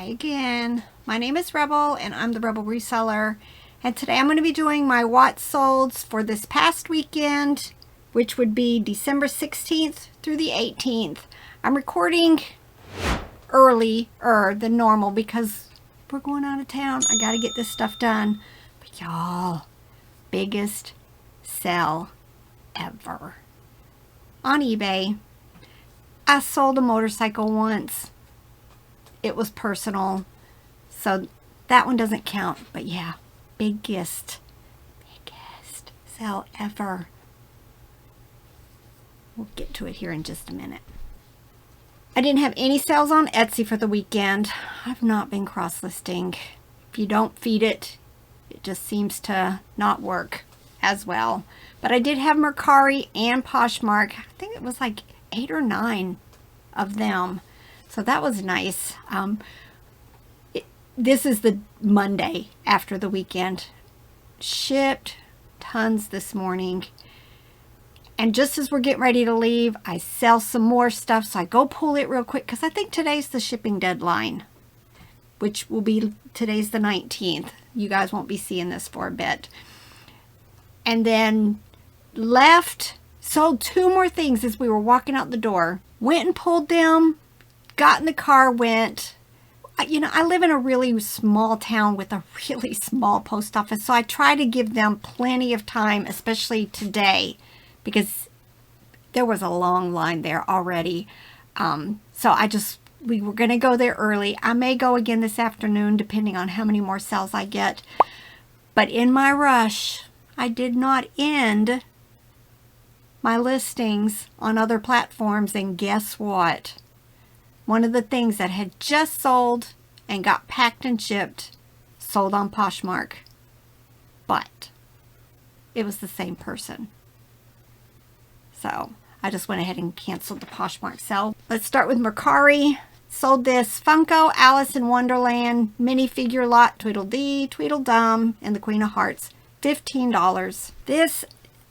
Hi again. My name is Rebel and I'm the Rebel Reseller. And today I'm going to be doing my what solds for this past weekend, which would be December 16th through the 18th. I'm recording earlier than normal because we're going out of town. I got to get this stuff done. But y'all, biggest sell ever. On eBay, I sold a motorcycle once. It was personal, so that one doesn't count. But yeah, biggest sell ever. We'll get to it here in just a minute. I didn't have any sales on Etsy for the weekend. I've not been cross-listing. If you don't feed it, it just seems to not work as well. But I did have Mercari and Poshmark. I think it was like 8 or 9 of them. So that was nice. This is the Monday after the weekend. Shipped tons this morning. And just as we're getting ready to leave, I sell some more stuff. So I go pull it real quick because I think today's the shipping deadline, which will be today's the 19th. You guys won't be seeing this for a bit. And then sold 2 more things as we were walking out the door. Went and pulled them. Got in the car, went. You know, I live in a really small town with a really small post office, so I try to give them plenty of time, especially today, because there was a long line there already. So we were going to go there early. I may go again this afternoon, depending on how many more sales I get. But in my rush, I did not end my listings on other platforms, and guess what? One of the things that had just sold and got packed and shipped sold on Poshmark, but it was the same person. So I just went ahead and canceled the Poshmark sale. Let's start with Mercari. Sold this Funko Alice in Wonderland minifigure lot, Tweedledee, Tweedledum, and the Queen of Hearts. $15. This,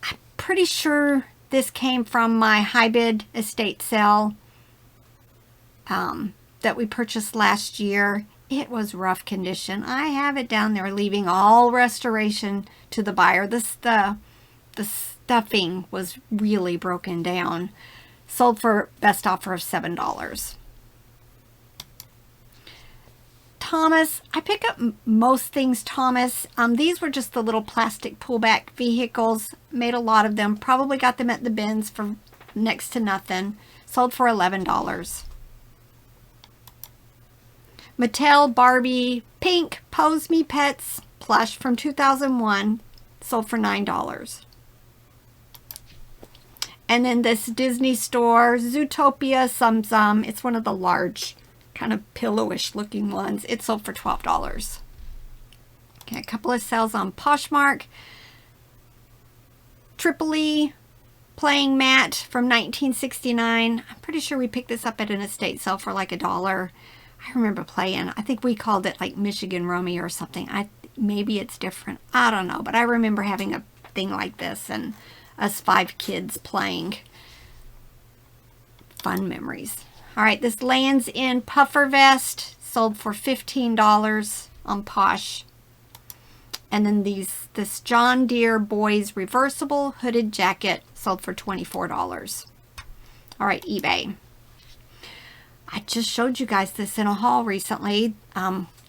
I'm pretty sure this came from my high bid estate sale that we purchased last year. It was rough condition. I have it down there, leaving all restoration to the buyer. The stuffing was really broken down. Sold for best offer of $7. Thomas, I pick up most things Thomas. These were just the little plastic pullback vehicles. Made a lot of them. Probably got them at the bins for next to nothing. Sold for $11. Mattel Barbie Pink Pose Me Pets plush from 2001. Sold for $9. And then this Disney store, Zootopia Tsum Tsum. It's one of the large, kind of pillowish looking ones. It sold for $12. Okay, a couple of sales on Poshmark. Tripoli playing mat from 1969. I'm pretty sure we picked this up at an estate sale for like $1. I remember playing. I think we called it like Michigan Rummy or something. Maybe it's different. I don't know. But I remember having a thing like this and us 5 kids playing. Fun memories. All right, this Lands End puffer vest sold for $15 on Posh. And then this John Deere Boys reversible hooded jacket sold for $24. All right, eBay. I just showed you guys this in a haul recently.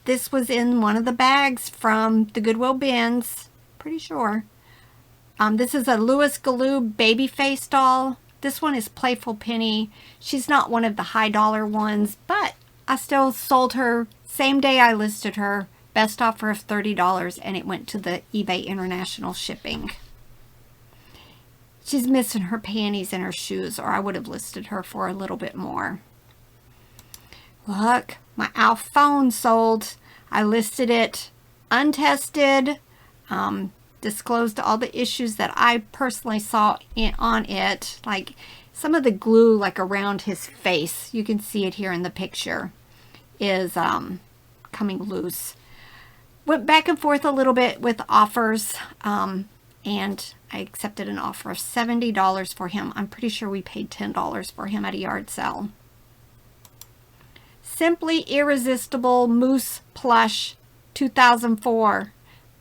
This was in one of the bags from the Goodwill bins. Pretty sure. This is a Louis Galou baby face doll. This one is Playful Penny. She's not one of the high dollar ones, but I still sold her same day I listed her. Best offer of $30, and it went to the eBay international shipping. She's missing her panties and her shoes, or I would have listed her for a little bit more. Look, my Alf phone sold. I listed it untested, disclosed all the issues that I personally saw on it, like some of the glue like around his face, you can see it here in the picture, is coming loose. Went back and forth a little bit with offers, and I accepted an offer of $70 for him. I'm pretty sure we paid $10 for him at a yard sale. Simply Irresistible Moose Plush 2004.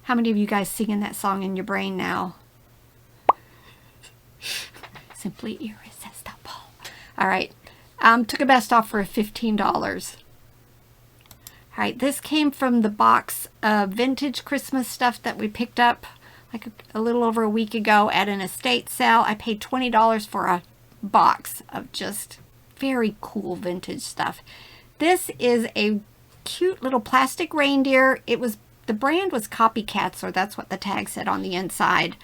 How many of you guys singing that song in your brain now? Simply Irresistible. All right. Took a best offer of $15. All right, this came from the box of vintage Christmas stuff that we picked up like a little over a week ago at an estate sale. I paid $20 for a box of just very cool vintage stuff. This is a cute little plastic reindeer. The brand was Copycats, or that's what the tag said on the inside.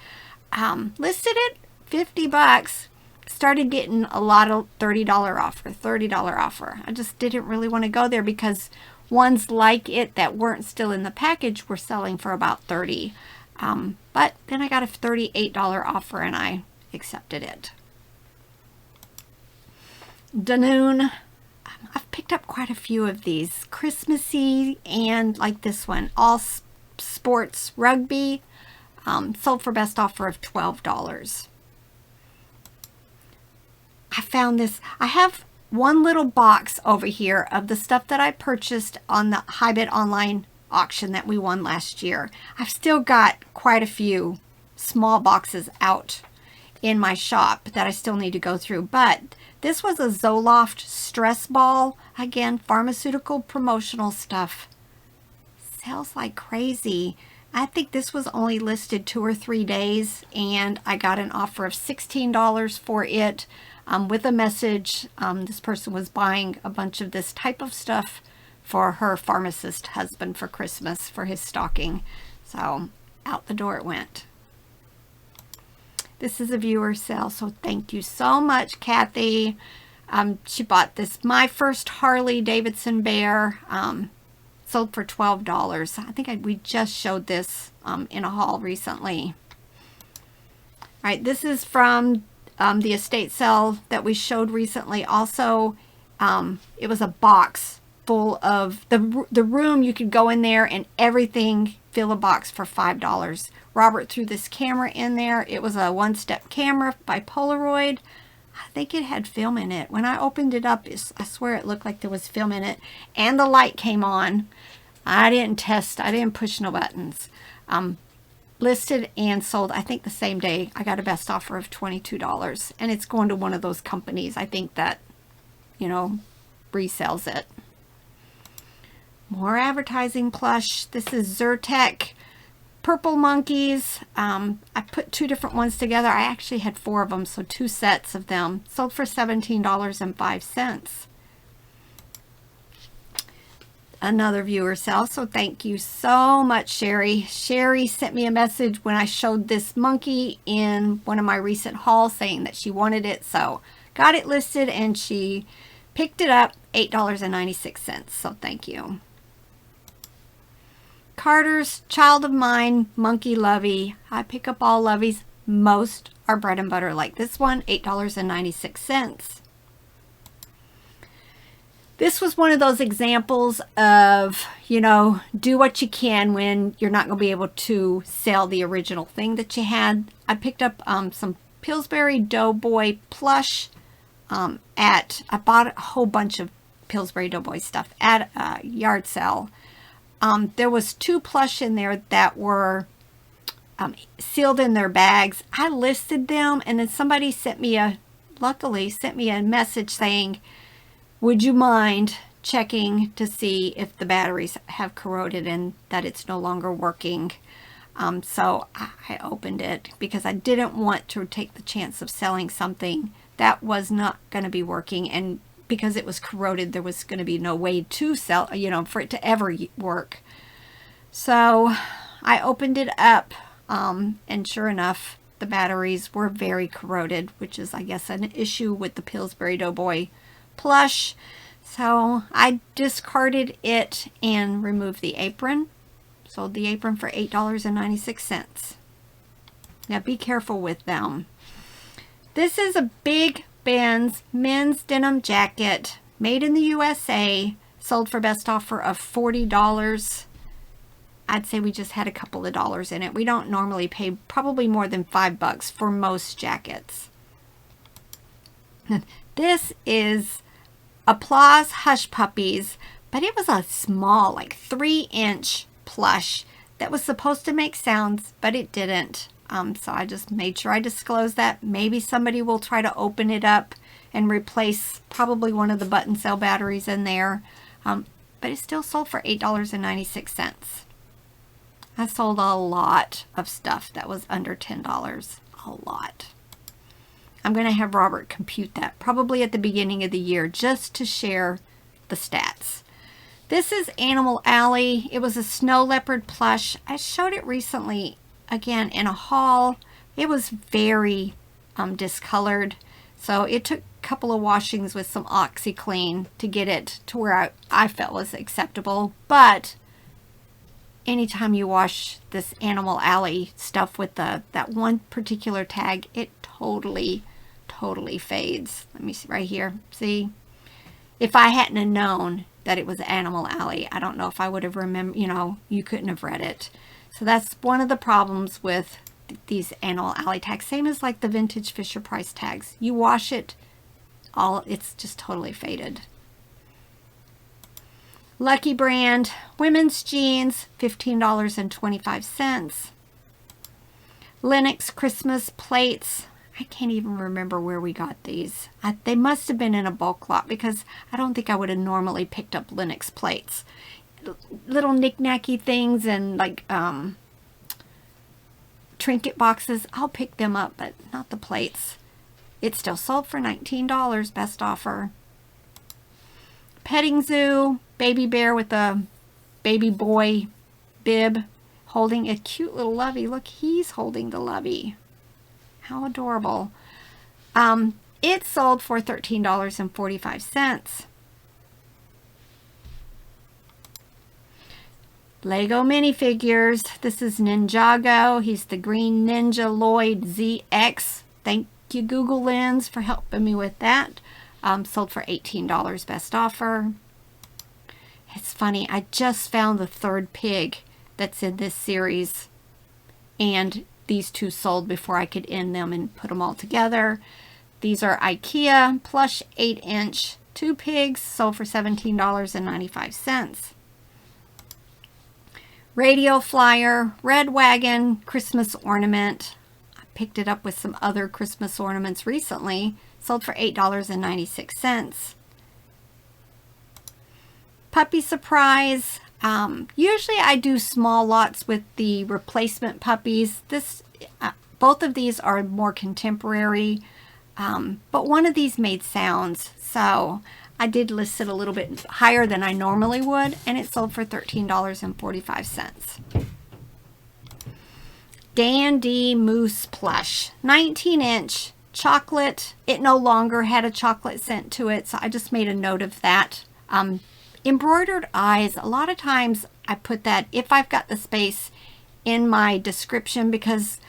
Listed at $50. Started getting a lot of $30 offer. I just didn't really want to go there because ones like it that weren't still in the package were selling for about $30. But then I got a $38 offer and I accepted it. Danoon. I've picked up quite a few of these. Christmassy and like this one. All sports rugby. Sold for best offer of $12. I found this. I have one little box over here of the stuff that I purchased on the Hybit online auction that we won last year. I've still got quite a few small boxes out in my shop that I still need to go through. But this was a Zoloft stress ball. Again, pharmaceutical promotional stuff. Sells like crazy. I think this was only listed 2 or 3 days, and I got an offer of $16 for it. With a message. This person was buying a bunch of this type of stuff for her pharmacist husband for Christmas for his stocking. So out the door it went. This is a viewer sale, so thank you so much, Kathy. She bought this, my first Harley Davidson Bear, sold for $12. I think we just showed this in a haul recently. All right, this is from the estate sale that we showed recently. Also, it was a box full of the room. You could go in there and everything, fill a box for $5. Robert threw this camera in there. It was a one-step camera by Polaroid. I think it had film in it. When I opened it up, I swear it looked like there was film in it. And the light came on. I didn't test. I didn't push no buttons. Listed and sold, I think the same day. I got a best offer of $22. And it's going to one of those companies, I think, that, resells it. More advertising plush. This is Zyrtec Purple Monkeys. I put 2 different ones together. I actually had 4 of them, so 2 sets of them. Sold for $17.05. Another viewer sale, so thank you so much, Sherry. Sherry sent me a message when I showed this monkey in one of my recent hauls saying that she wanted it, so got it listed and she picked it up, $8.96, so thank you. Carter's Child of Mine Monkey Lovey. I pick up all Loveys. Most are bread and butter like this one, $8.96. This was one of those examples of, do what you can when you're not going to be able to sell the original thing that you had. I picked up some Pillsbury Doughboy plush I bought a whole bunch of Pillsbury Doughboy stuff at a yard sale. There was 2 plush in there that were sealed in their bags. I listed them, and then somebody luckily sent me a message saying, would you mind checking to see if the batteries have corroded and that it's no longer working? So I opened it because I didn't want to take the chance of selling something that was not going to be working, and because it was corroded, there was going to be no way to sell, for it to ever work. So I opened it up, and sure enough, the batteries were very corroded, which is, I guess, an issue with the Pillsbury Doughboy plush. So I discarded it and removed the apron. Sold the apron for $8.96. Now be careful with them. This is a Big Ben's men's denim jacket, made in the USA, sold for best offer of $40. I'd say we just had a couple of dollars in it. We don't normally pay probably more than $5 for most jackets. This is Applause Hush Puppies, but it was a small, like 3-inch plush that was supposed to make sounds, but it didn't. So I just made sure I disclosed that. Maybe somebody will try to open it up and replace probably one of the button cell batteries in there. But it still sold for $8.96. I sold a lot of stuff that was under $10. A lot. I'm going to have Robert compute that probably at the beginning of the year just to share the stats. This is Animal Alley. It was a snow leopard plush. I showed it recently again in a haul. It was very discolored. So it took a couple of washings with some OxyClean to get it to where I felt was acceptable. But anytime you wash this Animal Alley stuff with that one particular tag, it totally fades. Let me see right here. See? If I hadn't have known that it was Animal Alley, I don't know if I would have remembered, you couldn't have read it. So that's one of the problems with these Animal Alley tags. Same as like the vintage Fisher Price tags. You wash it, it's just totally faded. Lucky Brand women's jeans, $15.25. Lennox Christmas plates. I can't even remember where we got these. They must have been in a bulk lot because I don't think I would have normally picked up Lennox plates. Little knick-knacky things and like trinket boxes. I'll pick them up, but not the plates. It still sold for $19, best offer. Petting Zoo, baby bear with a baby boy bib holding a cute little lovey. Look, he's holding the lovey. How adorable. It sold for $13.45. Lego minifigures. This is Ninjago. He's the Green Ninja Lloyd ZX. Thank you, Google Lens, for helping me with that. Sold for $18, best offer. It's funny, I just found the third pig that's in this series, and these two sold before I could end them and put them all together. These are IKEA plush 8-inch, 2 pigs, sold for $17.95. Radio flyer, red wagon, Christmas ornament. I picked it up with some other Christmas ornaments recently. Sold for $8.96. Puppy surprise. Usually I do small lots with the replacement puppies. Both of these are more contemporary, but one of these made sounds, so I did list it a little bit higher than I normally would, and it sold for $13.45. Dandy Moose plush, 19-inch chocolate. It no longer had a chocolate scent to it, so I just made a note of that. Embroidered eyes, a lot of times I put that, if I've got the space, in my description, because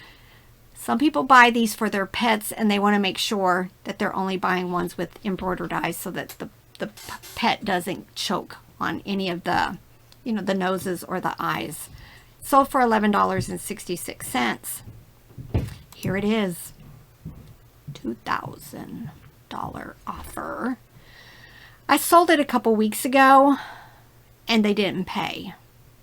some people buy these for their pets and they want to make sure that they're only buying ones with embroidered eyes so that the pet doesn't choke on any of the, the noses or the eyes. Sold for $11.66. Here it is. $2,000 offer. I sold it a couple weeks ago and they didn't pay.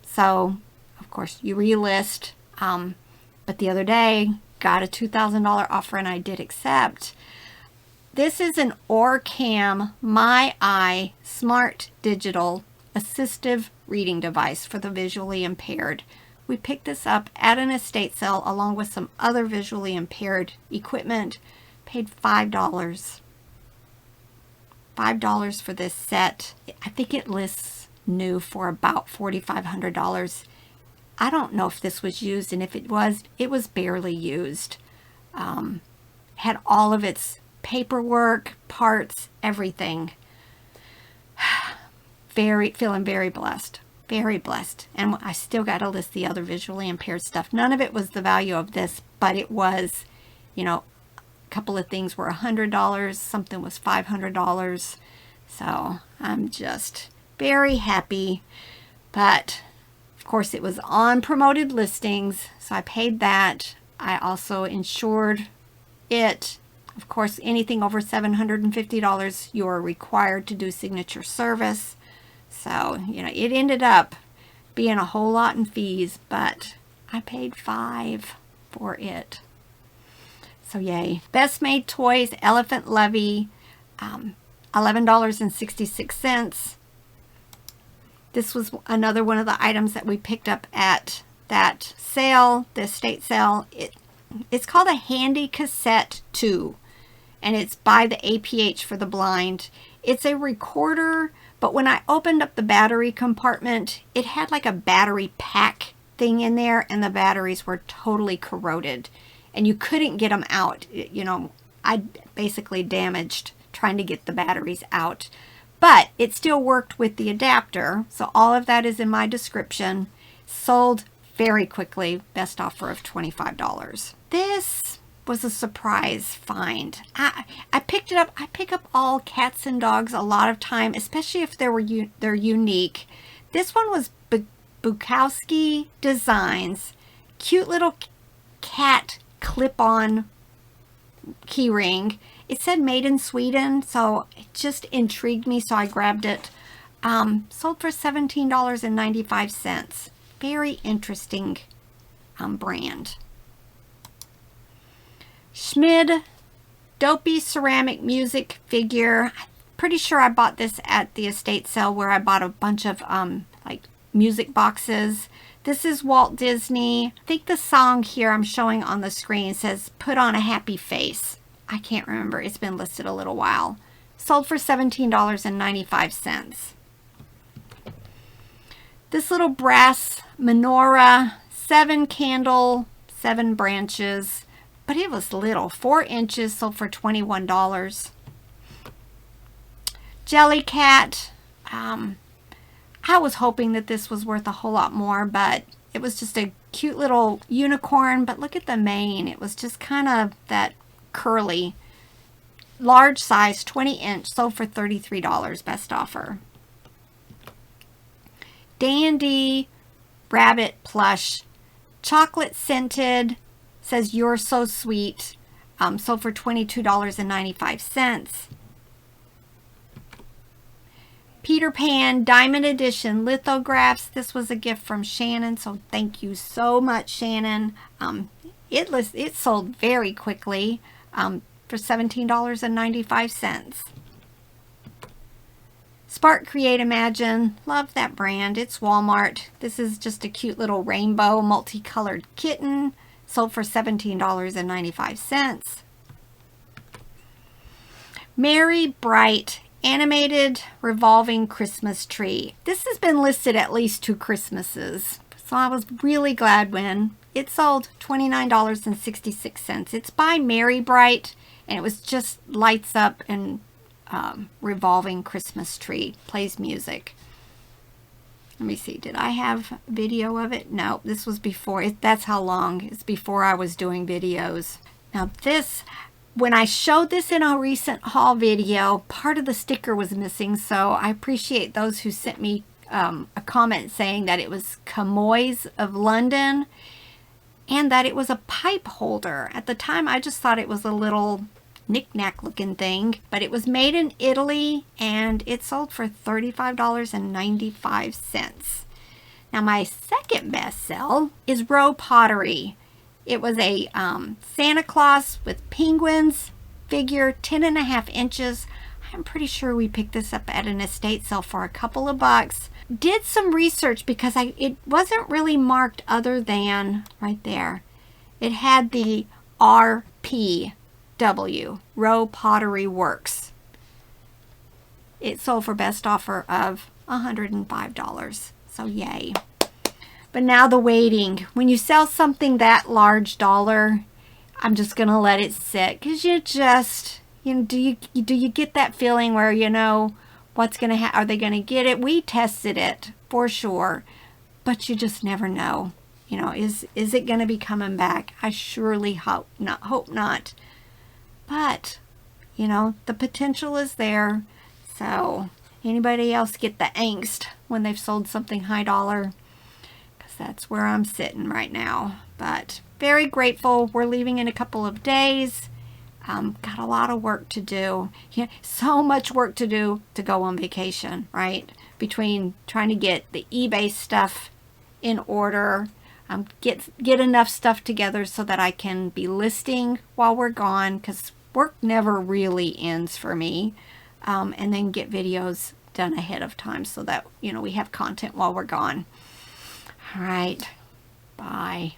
So, of course, you relist. But the other day, got a $2,000 offer and I did accept. This is an Orcam My Eye Smart Digital Assistive Reading Device for the visually impaired. We picked this up at an estate sale along with some other visually impaired equipment. Paid $5. $5 for this set. I think it lists new for about $4,500. I don't know if this was used, and if it was barely used. Had all of its paperwork, parts, everything. Feeling very blessed. Very blessed. And I still got to list the other visually impaired stuff. None of it was the value of this, but it was, couple of things were $100, something was $500. So I'm just very happy. But of course it was on promoted listings, so I paid that. I also insured it. Of course, anything over $750, you're required to do signature service. So, it ended up being a whole lot in fees, but I paid $5 for it. So yay. Best Made Toys, Elephant Levy, $11.66. This was another one of the items that we picked up at that sale, the estate sale. It's called a Handy Cassette 2, and it's by the APH for the blind. It's a recorder, but when I opened up the battery compartment, it had like a battery pack thing in there, and the batteries were totally corroded, and you couldn't get them out. I basically damaged trying to get the batteries out, but it still worked with the adapter. So all of that is in my description. Sold very quickly. Best offer of $25. This was a surprise find. I picked it up. I pick up all cats and dogs a lot of time, especially if they're unique. This one was Bukowski Designs. Cute little cat clip-on keyring. It said made in Sweden, so it just intrigued me, so I grabbed it. Sold for $17.95. Very interesting brand. Schmid Dopey ceramic music figure. I'm pretty sure I bought this at the estate sale where I bought a bunch of like music boxes. This is Walt Disney. I think the song here I'm showing on the screen says "Put on a Happy Face." I can't remember. It's been listed a little while. Sold for $17.95. This little brass menorah, 7 candle, 7 branches, but it was little. 4 inches, sold for $21. Jellycat. I was hoping that this was worth a whole lot more, but it was just a cute little unicorn. But look at the mane. It was just kind of that curly. Large size, 20 inch, sold for $33. Best offer. Dandy rabbit plush, chocolate scented, says "You're So Sweet," sold for $22.95. Peter Pan Diamond Edition lithographs. This was a gift from Shannon, so thank you so much, Shannon. It sold very quickly for $17.95. Spark Create Imagine. Love that brand. It's Walmart. This is just a cute little rainbow multicolored kitten. Sold for $17.95. Merry Bright animated revolving Christmas tree. This has been listed at least 2 Christmases, so I was really glad when it sold. $29.66. It's by Merry Bright, and it was just lights up and revolving Christmas tree. Plays music. Let me see. Did I have video of it? No, this was before. That's how long. It's before I was doing videos. Now this, when I showed this in a recent haul video, part of the sticker was missing, so I appreciate those who sent me a comment saying that it was Camoys of London and that it was a pipe holder. At the time, I just thought it was a little knick-knack looking thing, but it was made in Italy and it sold for $35.95. Now my second best sell is Row Pottery. It was a Santa Claus with penguins figure, 10.5 inches. I'm pretty sure we picked this up at an estate sale for a couple of bucks. Did some research because it wasn't really marked other than right there. It had the RP Row Pottery Works. It sold for best offer of $105. So yay. But now the waiting. When you sell something that large dollar, I'm just gonna let it sit, because you just, do you get that feeling where what's gonna happen? Are they gonna get it? We tested it for sure, but you just never know. Is it gonna be coming back? I surely hope not. But, the potential is there. So, anybody else get the angst when they've sold something high dollar? Because that's where I'm sitting right now. But, very grateful. We're leaving in a couple of days. Got a lot of work to do. Yeah, so much work to do to go on vacation, right? Between trying to get the eBay stuff in order, get enough stuff together so that I can be listing while we're gone, because work never really ends for me. And then get videos done ahead of time so that, we have content while we're gone. All right. Bye.